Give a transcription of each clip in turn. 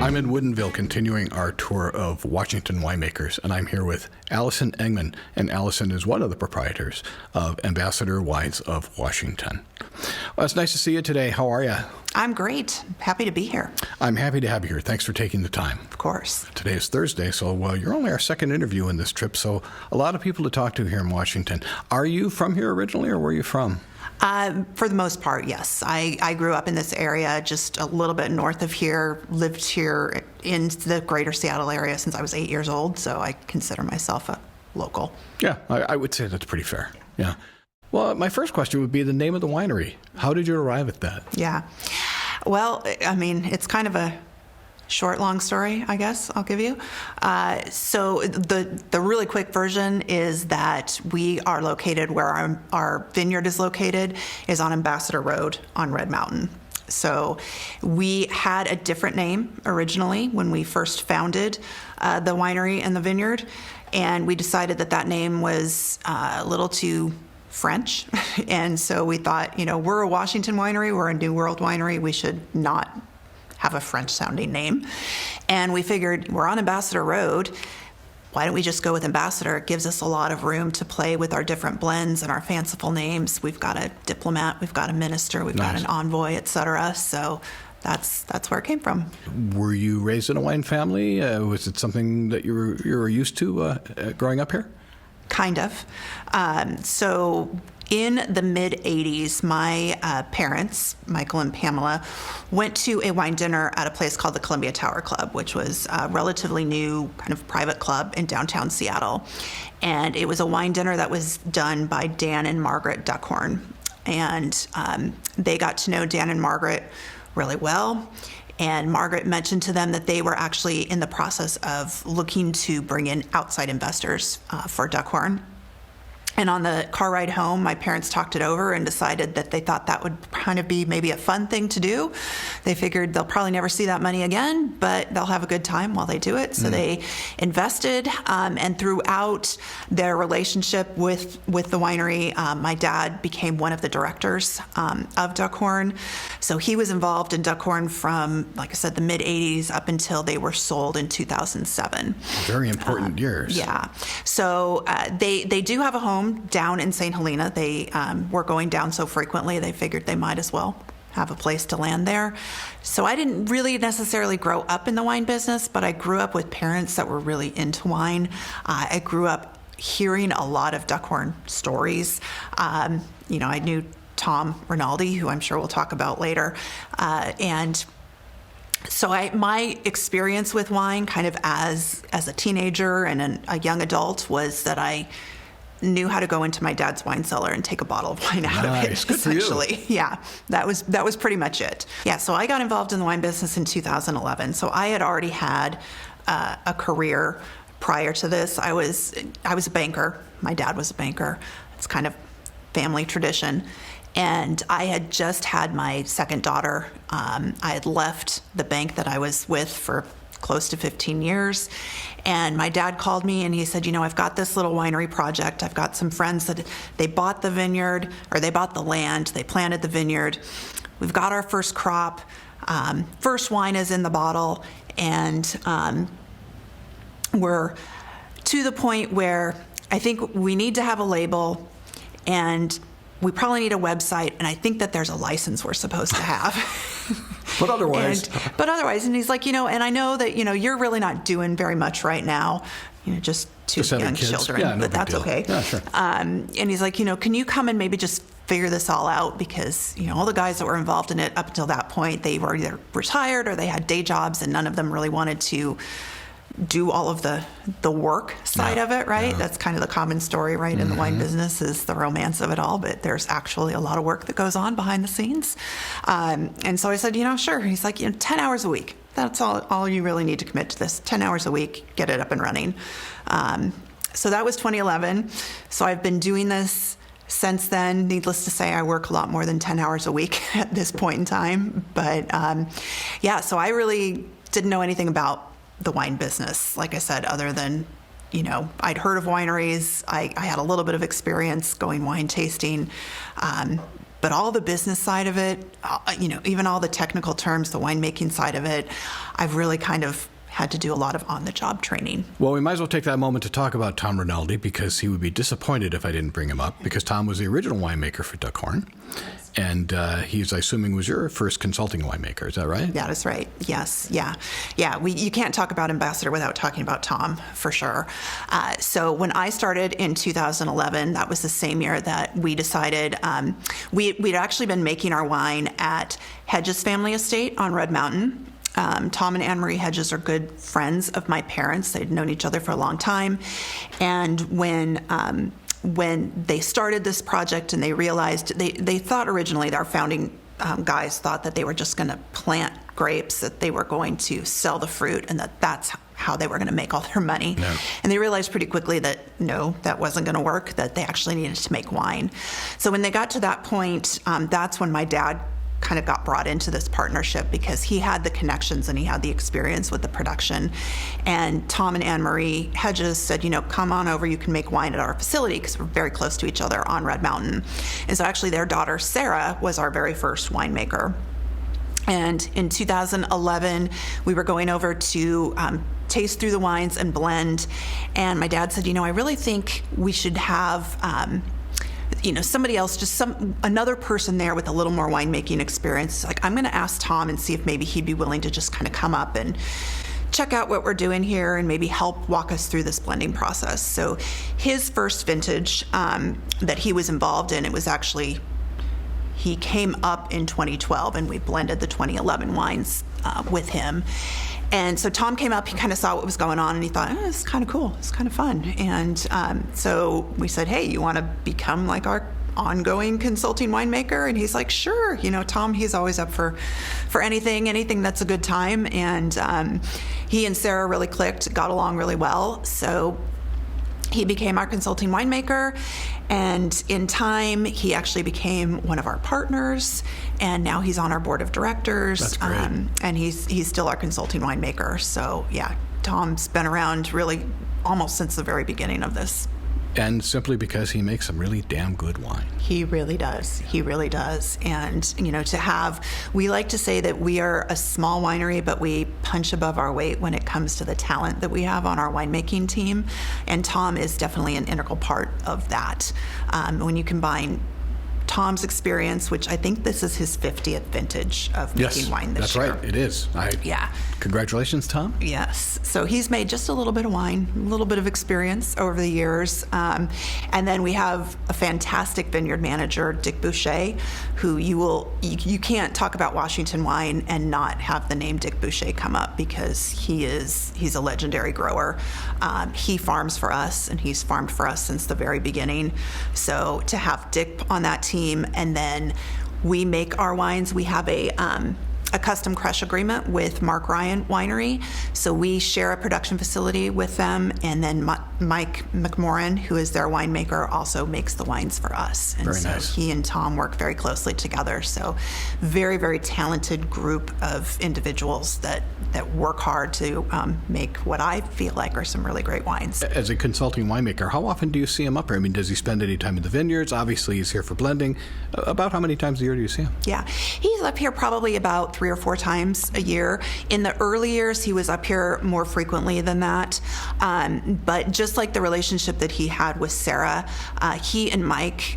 I'm in Woodinville continuing our tour of Washington winemakers, and I'm here with Allison Engman, and Allison is one of the proprietors of Ambassador Wines of Washington. Well, it's nice to see you today. How are you? I'm great. Happy to be here. I'm happy to have you here. Thanks for taking the time. Of course. Today is Thursday, so you're only our second interview in this trip, so a lot of people to talk to here in Washington. Are you from here originally, or where are you from? For the most part, yes. I grew up in this area, just a little bit north of here, lived here in the greater Seattle area since I was 8 years old, so I consider myself a local. Yeah, I would say that's pretty fair. Yeah. Well, my first question would be the name of the winery. How did you arrive at that? Yeah. Well, I mean, it's kind of a short, long story, I guess I'll give you. So the really quick version is that we are located where our vineyard is located is on Ambassador Road on Red Mountain. So we had a different name originally when we first founded the winery and the vineyard, and we decided that name was a little too French. And so we thought, we're a Washington winery, we're a New World winery, we should not have a French-sounding name. And we figured, we're on Ambassador Road, why don't we just go with Ambassador? It gives us a lot of room to play with our different blends and our fanciful names. We've got a diplomat, we've got a minister, we've got an envoy, etc. So that's where it came from. Were you raised in a wine family? Was it something that you were used to growing up here? Kind of. So in the mid-'80s, my parents, Michael and Pamela, went to a wine dinner at a place called the Columbia Tower Club, which was a relatively new kind of private club in downtown Seattle. And it was a wine dinner that was done by Dan and Margaret Duckhorn. And they got to know Dan and Margaret really well. And Margaret mentioned to them that they were actually in the process of looking to bring in outside investors for Duckhorn. And on the car ride home, my parents talked it over and decided that they thought that would kind of be maybe a fun thing to do. They figured they'll probably never see that money again, but they'll have a good time while they do it. So they invested, and throughout their relationship with the winery, my dad became one of the directors of Duckhorn. So he was involved in Duckhorn from, like I said, the mid-'80s up until they were sold in 2007. Very important years. Yeah. So they do have a home down in St. Helena. They were going down so frequently, they figured they might as well have a place to land there. So I didn't really necessarily grow up in the wine business, but I grew up with parents that were really into wine. I grew up hearing a lot of Duckhorn stories. I knew Tom Rinaldi, who I'm sure we'll talk about later. And so my experience with wine kind of as a teenager and a young adult was that I knew how to go into my dad's wine cellar and take a bottle of wine out of it, Good essentially. For you. Yeah, that was pretty much it. Yeah, so I got involved in the wine business in 2011. So I had already had a career prior to this. I was a banker. My dad was a banker. It's kind of family tradition. And I had just had my second daughter. I had left the bank that I was with for close to 15 years. And my dad called me and he said, I've got this little winery project. I've got some friends that they bought the vineyard, or they bought the land, they planted the vineyard. We've got our first crop. First wine is in the bottle. And we're to the point where I think we need to have a label, and we probably need a website, and I think that there's a license we're supposed to have. But otherwise. And he's like, and I know that, you're really not doing very much right now, just two young children, yeah, but that's okay. Yeah, sure. And he's like, can you come and maybe just figure this all out? Because, all the guys that were involved in it up until that point, they were either retired or they had day jobs, and none of them really wanted to do all of the work side of it, right? That's kind of the common story, right? In the wine business is the romance of it all, but there's actually a lot of work that goes on behind the scenes. And so I said, sure. He's like, 10 hours a week. That's all you really need to commit to this. 10 hours a week, get it up and running. So that was 2011. So I've been doing this since then. Needless to say, I work a lot more than 10 hours a week at this point in time. But so I really didn't know anything about the wine business, like I said, other than, I'd heard of wineries. I had a little bit of experience going wine tasting. But all the business side of it, even all the technical terms, the winemaking side of it, I've really kind of had to do a lot of on-the-job training. Well, we might as well take that moment to talk about Tom Rinaldi, because he would be disappointed if I didn't bring him up, because Tom was the original winemaker for Duckhorn. And he's, I assuming, was your first consulting winemaker. Is that right? That is right. Yes. Yeah. You can't talk about Ambassador without talking about Tom, for sure. So when I started in 2011, that was the same year that we decided we'd actually been making our wine at Hedges Family Estate on Red Mountain. Tom and Anne Marie Hedges are good friends of my parents. They'd known each other for a long time. And when they started this project and they realized, they thought originally, our founding guys thought that they were just going to plant grapes, that they were going to sell the fruit, and that's how they were going to make all their money. No. And they realized pretty quickly that no, that wasn't going to work, that they actually needed to make wine. So when they got to that point, that's when my dad kind of got brought into this partnership, because he had the connections and he had the experience with the production. And Tom and Anne Marie Hedges said, come on over, you can make wine at our facility, because we're very close to each other on Red Mountain. And so actually their daughter, Sarah, was our very first winemaker. And in 2011, we were going over to taste through the wines and blend. And my dad said, I really think we should have somebody else, another person there with a little more winemaking experience. Like, I'm going to ask Tom and see if maybe he'd be willing to just kind of come up and check out what we're doing here and maybe help walk us through this blending process. So his first vintage that he was involved in, it was actually, he came up in 2012, and we blended the 2011 wines with him. And so Tom came up, he kind of saw what was going on, and he thought, this is kind of cool, it's kind of fun. And so we said, hey, you want to become like our ongoing consulting winemaker? And he's like, sure. Tom, he's always up for anything that's a good time. And he and Sarah really clicked, got along really well. So he became our consulting winemaker, and in time, he actually became one of our partners, and now he's on our board of directors. That's great. And he's still our consulting winemaker. So yeah, Tom's been around really almost since the very beginning of this. And simply because he makes some really damn good wine. He really does. He really does. And, we like to say that we are a small winery, but we punch above our weight when it comes to the talent that we have on our winemaking team. And Tom is definitely an integral part of that. When you combine Tom's experience, which I think this is his 50th vintage of making wine this year. That's right. It is. Yeah. Congratulations, Tom. Yes. So he's made just a little bit of wine, a little bit of experience over the years. And then we have a fantastic vineyard manager, Dick Boucher, who you can't talk about Washington wine and not have the name Dick Boucher come up, because he's a legendary grower. He farms for us, and he's farmed for us since the very beginning. So to have Dick on that team, and then we make our wines. We have a custom crush agreement with Mark Ryan Winery. So we share a production facility with them, and then Mike McMorrin, who is their winemaker, also makes the wines for us. And very so nice. He and Tom work very closely together. So very, very talented group of individuals that work hard to make what I feel like are some really great wines. As a consulting winemaker, how often do you see him up here? I mean, does he spend any time in the vineyards? Obviously, he's here for blending. About how many times a year do you see him? Yeah, he's up here probably about 3 or 4 times a year. In the early years, he was up here more frequently than that. But just like the relationship that he had with Sarah, he and Mike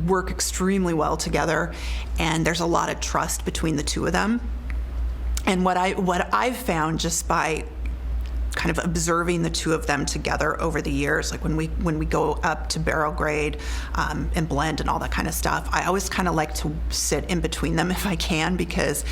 work extremely well together, and there's a lot of trust between the two of them. And what I've found just by kind of observing the two of them together over the years, like when we go up to barrel grade and blend and all that kind of stuff, I always kind of like to sit in between them if I can, because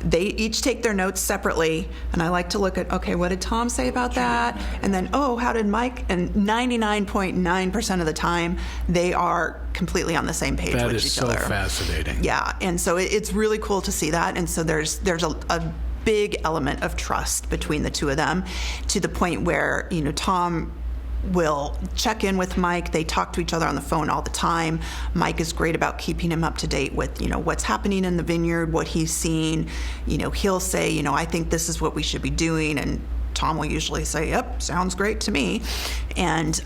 they each take their notes separately, and I like to look at, okay, what did Tom say about that? And then, how did Mike? And 99.9% of the time, they are completely on the same page with each other. That is so fascinating. Yeah, and so it's really cool to see that. And so there's a big element of trust between the two of them, to the point where, Tom will check in with Mike. They talk to each other on the phone all the time. Mike is great about keeping him up to date with, what's happening in the vineyard, what he's seen. He'll say, I think this is what we should be doing. And Tom will usually say, yep, sounds great to me. And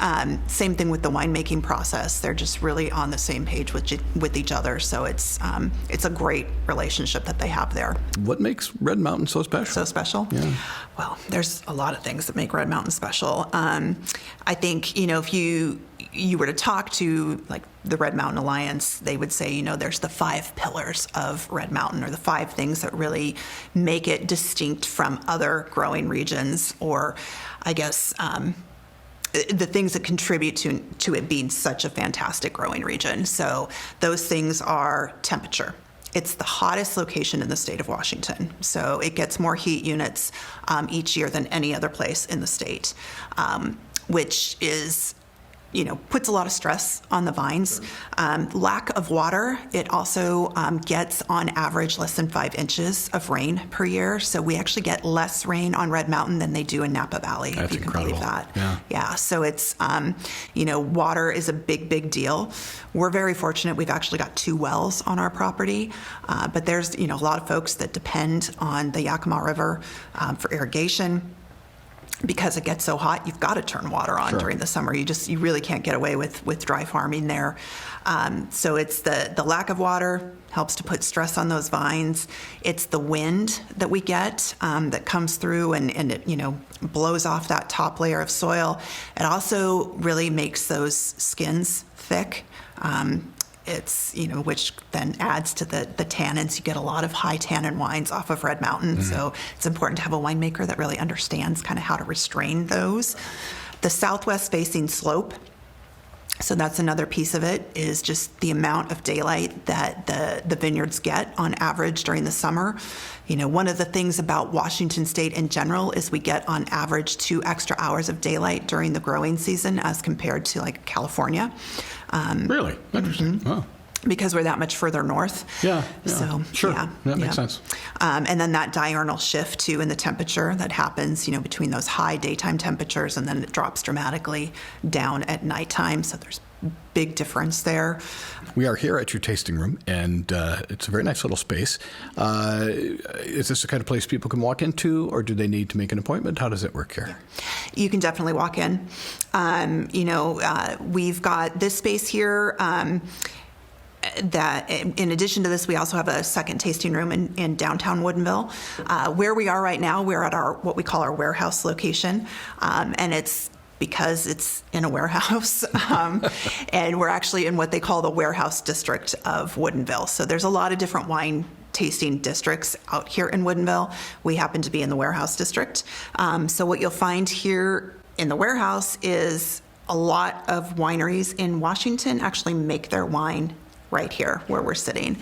same thing with the winemaking process. They're just really on the same page with each other. So it's a great relationship that they have there. What makes Red Mountain so special? So special? Yeah. Well, there's a lot of things that make Red Mountain special. I think, if you were to talk to like the Red Mountain Alliance, they would say, there's the 5 pillars of Red Mountain, or the 5 things that really make it distinct from other growing regions, or I guess the things that contribute to it being such a fantastic growing region. So those things are temperature. It's the hottest location in the state of Washington. So it gets more heat units each year than any other place in the state, which is, puts a lot of stress on the vines. Lack of water, it also gets on average less than 5 inches of rain per year. So we actually get less rain on Red Mountain than they do in Napa Valley, That's if you can incredible. believe that. Yeah. So it's, water is a big, big deal. We're very fortunate. We've actually got 2 wells on our property, but there's, a lot of folks that depend on the Yakima River for irrigation. Because it gets so hot, you've got to turn water on during the summer. You really can't get away with dry farming there. So it's the lack of water helps to put stress on those vines. It's the wind that we get that comes through and it blows off that top layer of soil. It also really makes those skins thick. It's, which then adds to the tannins. You get a lot of high tannin wines off of Red Mountain. So it's important to have a winemaker that really understands kind of how to restrain those. The southwest facing slope. So that's another piece of it, is just the amount of daylight that the vineyards get on average during the summer. One of the things about Washington State in general is we get on average 2 extra hours of daylight during the growing season as compared to like California. Really? Interesting. Wow. Because we're that much further north. Yeah. So, sure. yeah. That makes sense. And then that diurnal shift, too, in the temperature that happens, between those high daytime temperatures, and then it drops dramatically down at nighttime. So there's big difference there. We are here at your tasting room, and it's a very nice little space. Is this the kind of place people can walk into, or do they need to make an appointment? How does it work here? You can definitely walk in. We've got this space here. That in addition to this, we also have a second tasting room in downtown Woodinville. Where we are right now, we're at our what we call our warehouse location, and it's because it's in a warehouse, and we're actually in what they call the warehouse district of Woodinville. So there's a lot of different wine tasting districts out here in Woodinville. We happen to be in the warehouse district. So what you'll find here in the warehouse is a lot of wineries in Washington actually make their wine right here where we're sitting.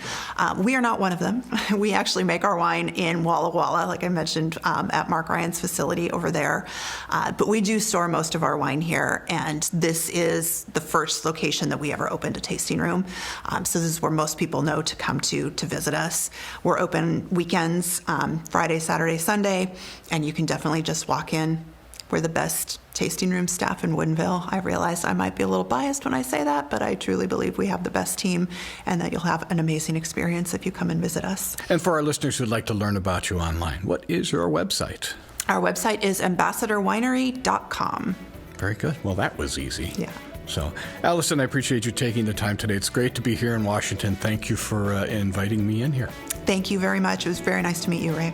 We are not one of them. We actually make our wine in Walla Walla, like I mentioned, at Mark Ryan's facility over there. But we do store most of our wine here, and this is the first location that we ever opened a tasting room. So this is where most people know to come to visit us. We're open weekends, Friday, Saturday, Sunday, and you can definitely just walk in. We're the best tasting room staff in Woodinville. I realize I might be a little biased when I say that, but I truly believe we have the best team and that you'll have an amazing experience if you come and visit us. And for our listeners who'd like to learn about you online, what is your website? Our website is ambassadorwinery.com. Very good. Well, that was easy. Yeah. So, Allison, I appreciate you taking the time today. It's great to be here in Washington. Thank you for inviting me in here. Thank you very much. It was very nice to meet you, Ray.